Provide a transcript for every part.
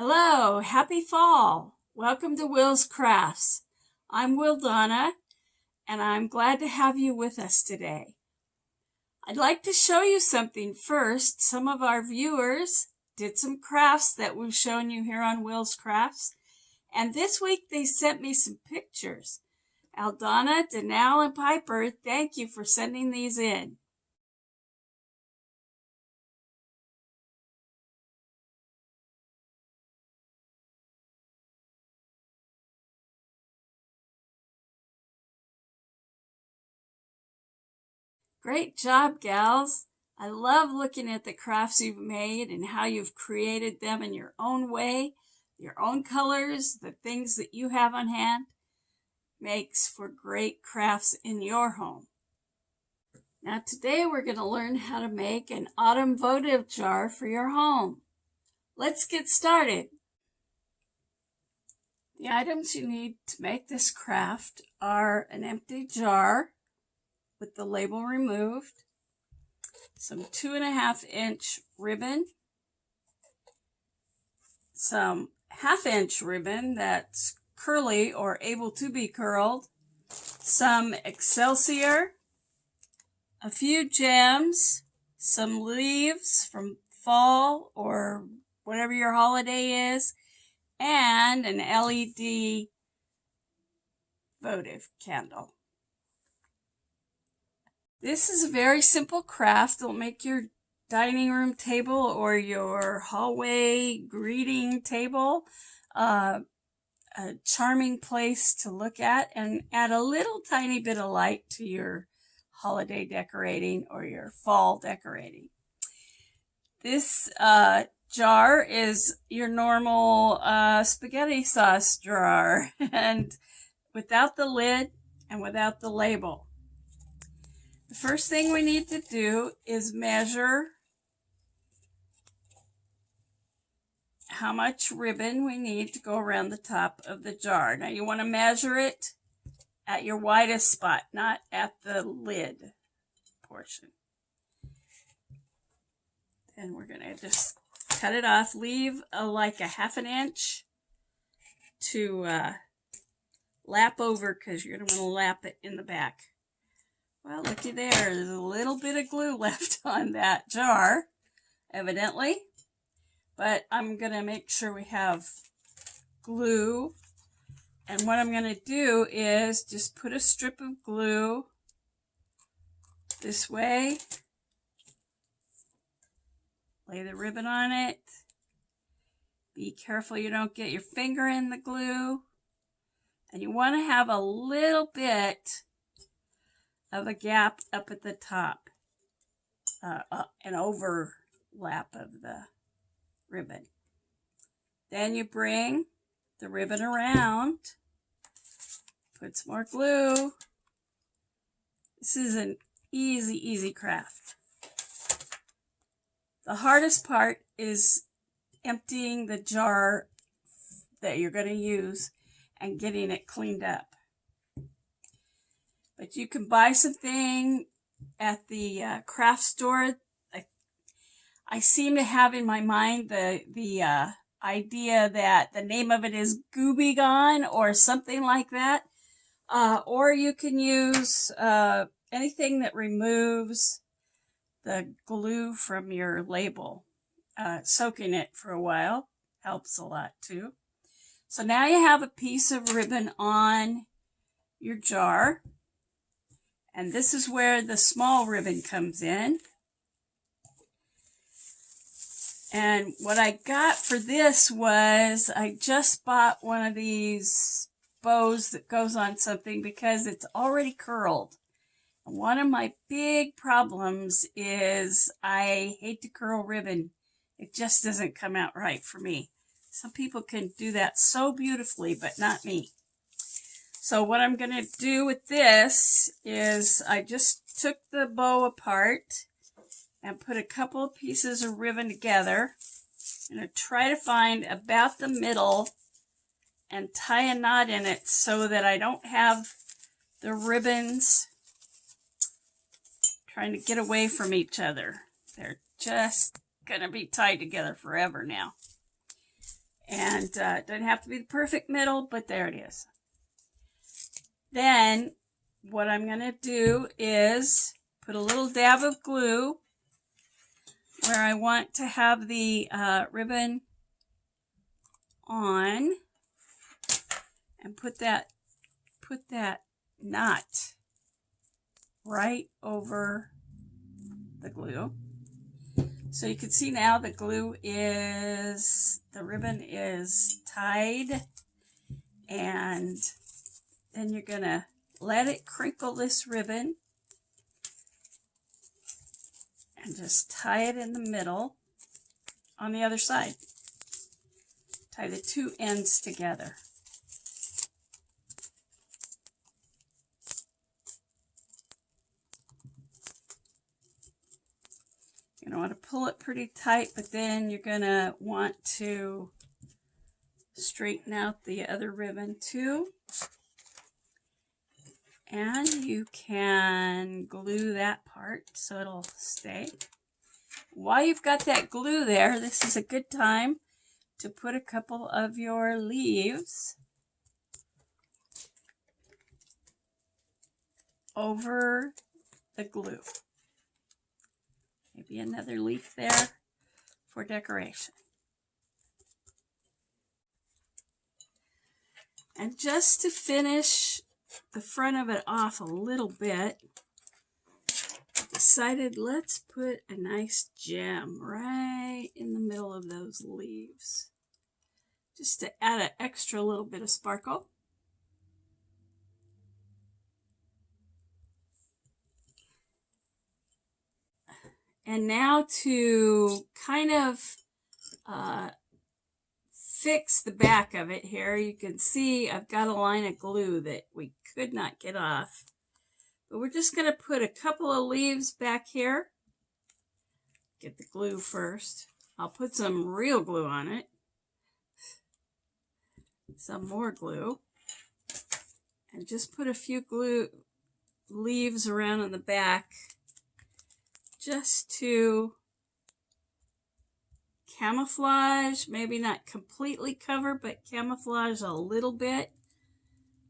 Hello, happy fall. Welcome to Will's Crafts. I'm Will Donna, and I'm glad to have you with us today. I'd like to show you something first. Some of our viewers did some crafts that we've shown you here on Will's Crafts, and this week they sent me some pictures. Aldana, Danelle, and Piper, thank you for sending these in. Great job, gals. I love looking at the crafts you've made and how you've created them in your own way, your own colors, the things that you have on hand. Makes for great crafts in your home. Now today we're going to learn how to make an autumn votive jar for your home. Let's get started. The items you need to make this craft are an empty jar with the label removed, some 2.5-inch ribbon, some 1/2-inch ribbon that's curly or able to be curled, some Excelsior, a few gems, some leaves from fall or whatever your holiday is, and an LED votive candle. This is a very simple craft. It'll make your dining room table or your hallway greeting table a charming place to look at and add a little tiny bit of light to your holiday decorating or your fall decorating. This jar is your normal spaghetti sauce jar and without the lid and without the label. The first thing we need to do is measure how much ribbon we need to go around the top of the jar. Now you want to measure it at your widest spot, not at the lid portion. Then we're going to just cut it off. Leave like a 1/2 inch to lap over because you're going to want to lap it in the back. Well, looky there, there's a little bit of glue left on that jar, evidently. But I'm going to make sure we have glue. And what I'm going to do is just put a strip of glue this way. Lay the ribbon on it. Be careful you don't get your finger in the glue. And you want to have a little bit of a gap up at the top, an overlap of the ribbon. Then you bring the ribbon around, put some more glue. This is an easy craft. The hardest part is emptying the jar that you're going to use and getting it cleaned up. But you can buy something at the craft store. I seem to have in my mind the idea that the name of it is Gooby Gone or something like that. Or you can use anything that removes the glue from your label. Soaking it for a while helps a lot too. So now you have a piece of ribbon on your jar. And this is where the small ribbon comes in. And what I got for this was I just bought one of these bows that goes on something because it's already curled. And one of my big problems is I hate to curl ribbon. It just doesn't come out right for me. Some people can do that so beautifully, but not me. So what I'm going to do with this is I just took the bow apart and put a couple of pieces of ribbon together. I'm going to try to find about the middle and tie a knot in it so that I don't have the ribbons trying to get away from each other. They're just going to be tied together forever now. And it doesn't have to be the perfect middle, but there it is. Then what I'm going to do is put a little dab of glue where I want to have the ribbon on, and put that knot right over the glue. So you can see now the ribbon is tied, and then you're gonna let it crinkle this ribbon and just tie it in the middle on the other side. Tie the two ends together. You're going to want to pull it pretty tight, but then you're going to want to straighten out the other ribbon too. And you can glue that part so it'll stay. While you've got that glue there, this is a good time to put a couple of your leaves over the glue. Maybe another leaf there for decoration. And just to finish the front of it off a little bit, I decided let's put a nice gem right in the middle of those leaves, just to add an extra little bit of sparkle. And now to kind of fix the back of it here, you can see I've got a line of glue that we could not get off. But we're just going to put a couple of leaves back here. Get the glue first. I'll put some real glue on it. Some more glue. And just put a few leaves around on the back, just to camouflage, maybe not completely cover, but camouflage a little bit.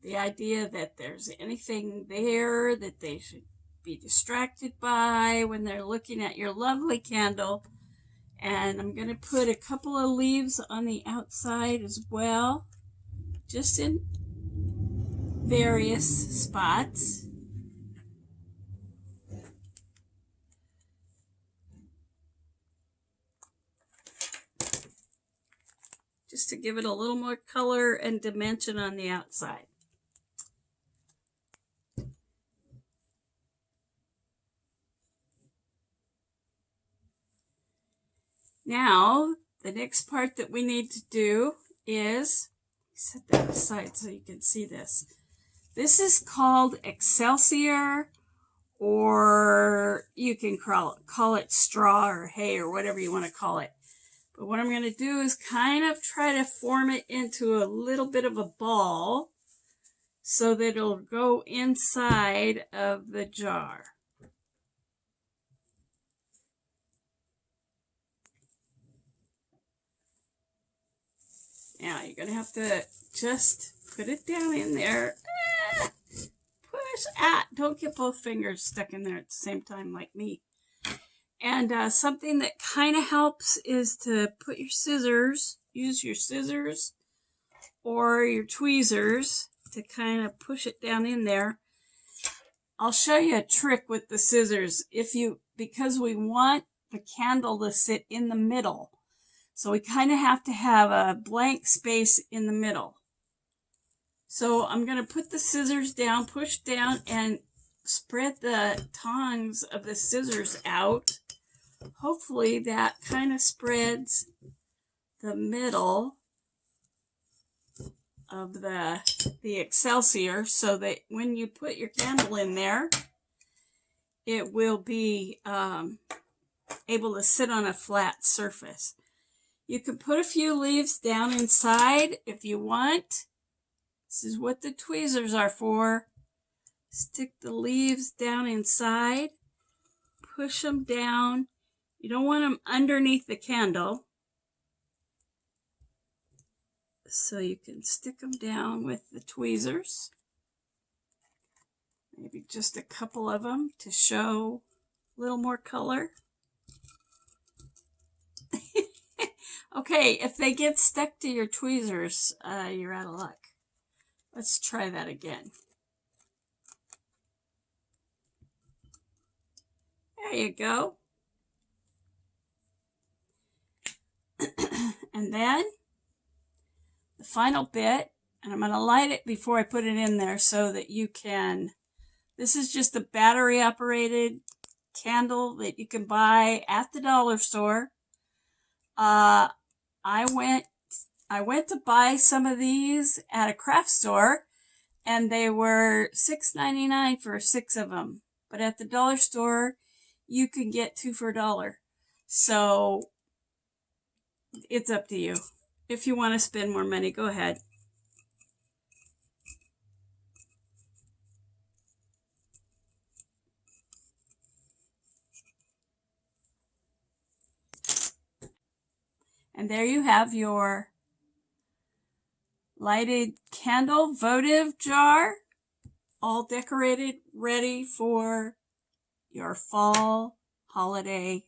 The idea that there's anything there that they should be distracted by when they're looking at your lovely candle. And I'm going to put a couple of leaves on the outside as well, just in various spots. Just to give it a little more color and dimension on the outside. Now, the next part that we need to do is, set that aside so you can see this. This is called Excelsior, or you can call it straw or hay or whatever you want to call it. But what I'm going to do is kind of try to form it into a little bit of a ball so that it'll go inside of the jar. Now you're going to have to just put it down in there. Push. Don't get both fingers stuck in there at the same time like me. And something that kind of helps is to put your scissors, use your scissors or your tweezers to kind of push it down in there. I'll show you a trick with the scissors because we want the candle to sit in the middle. So we kind of have to have a blank space in the middle. So I'm going to put the scissors down, push down, and spread the tongs of the scissors out. Hopefully that kind of spreads the middle of the Excelsior so that when you put your candle in there, it will be able to sit on a flat surface. You can put a few leaves down inside if you want. This is what the tweezers are for. Stick the leaves down inside, push them down. You don't want them underneath the candle. so you can stick them down with the tweezers. Maybe just a couple of them to show a little more color. Okay, if they get stuck to your tweezers, you're out of luck. Let's try that again. There you go. And then the final bit, and I'm going to light it before I put it in there so that you can, this is just a battery operated candle that you can buy at the dollar store. I went to buy some of these at a craft store, and they were $6.99 for 6 of them. But at the dollar store, you can get 2 for $1. So it's up to you. If you want to spend more money, go ahead. And there you have your lighted candle votive jar, all decorated, ready for your fall holiday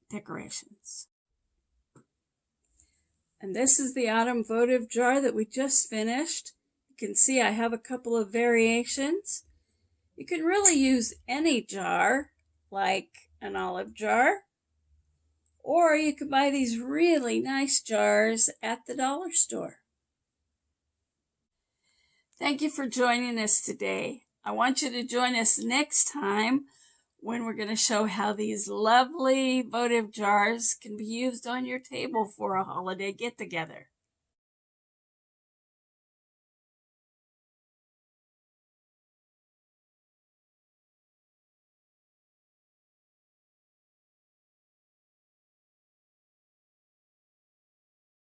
decorations. And this is the autumn votive jar that we just finished. You can see I have a couple of variations. You can really use any jar, like an olive jar, or you could buy these really nice jars at the dollar store. Thank you for joining us today. I want you to join us next time when we're going to show how these lovely votive jars can be used on your table for a holiday get-together.